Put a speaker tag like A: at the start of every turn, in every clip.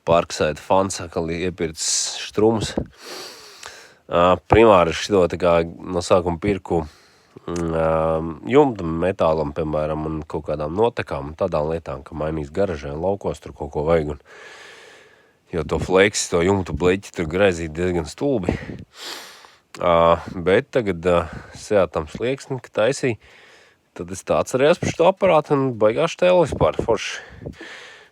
A: Parkside fans atkal iepircis štrums. Primāri šito tā kā no sākuma pirku jumta metālam, piemēram, un kaut kādām notekām, tādām lietām, ka mainīs garažē un laukos tur kaut ko vajag. Jo to flexi, to jumtu bleķi tur graizīt diezgan stulbi. Bet tagad Seatam slieksni, ka taisīja, tad es tā atcerējos par šo aparātu un baigās štēlu vispār.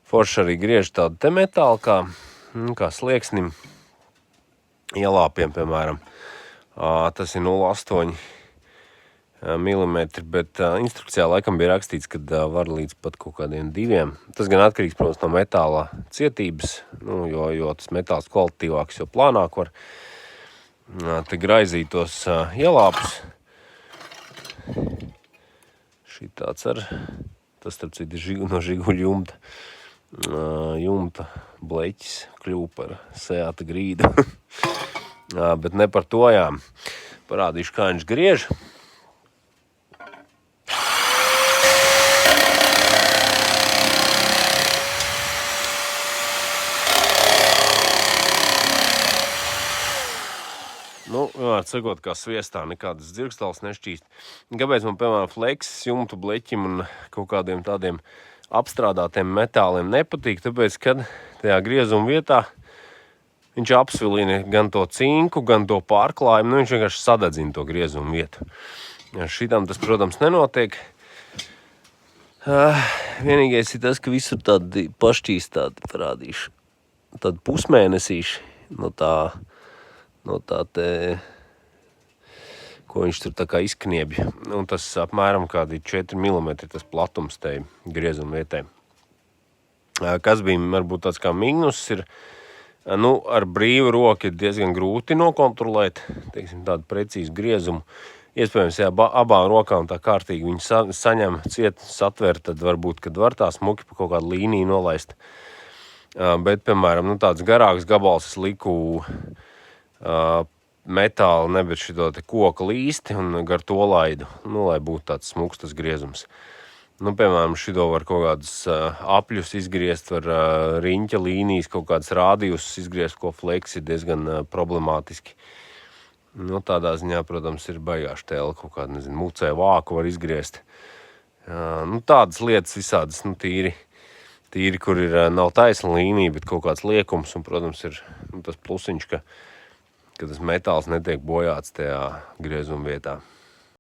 A: Forši arī griež tādu te metālu, kā slieksnim ielāpiem, piemēram. Tas ir 0,8 milimetri, bet instrukcijā laikam bija rakstīts, ka var līdz pat kaut kādiem 2. Tas gan atkarīgs, protams, no metāla cietības, jo tas metāls kvalitīvāks, jo plānāk var te graizīt tos ielāpus. Šitāds tas starp citu no Žiguļu jumta bleķis kļūp par Seata grīdu. Bet ne par to, jā. Parādīšu, kā viņš griež. Var sakot, kā sviestā nekādas dzirkstals nešķīst. Kāpēc man, piemēram, fleksis jumtu bleķim un kaut kādiem tādiem apstrādātiem metāliem nepatīk? Tāpēc, kad tajā griezuma vietā viņš apsvilina gan to cinku, gan to pārklājumu, viņš vienkārši sadedzina to griezuma vietu. Šitam tas, protams, nenotiek. Vienīgais ir tas, ka visur tādi pašķīst tādi parādīšu, tādi pusmēnesīši no tā te, ko viņš tur tā kā izkniebja. Un tas apmēram kādi 4 mm tas platums te griezuma vietē. Kas bija varbūt tāds kā mignus ir, ar brīvu roku ir diezgan grūti nokontrolēt, teiksim, tādu precīzu griezumu. Iespējams, ja abām rokām tā kārtīgi viņi saņem satver, tad varbūt, kad var tā smuki pa kaut kādu līniju nolaist. Bet, piemēram, tāds garāks gabals es liku metālu, ne, bet šito te koka līsti un gar to laidu, lai būtu tāds smuks tas griezums. Piemēram, šito var kaut kādus apļus izgriezt, var riņķa līnijas, kaut kādas rādījusus izgriezt, ko fleks ir diezgan problemātiski. Tādā ziņā, protams, ir baigā štēle, kaut kāda, mucē vāku var izgriezt. Tādas lietas visādas, tīri, kur nav taisna līnija, bet kaut kāds liekums, un, protams, ir tas plusiņš, ka tas metāls netiek bojāts tajā griezuma vietā.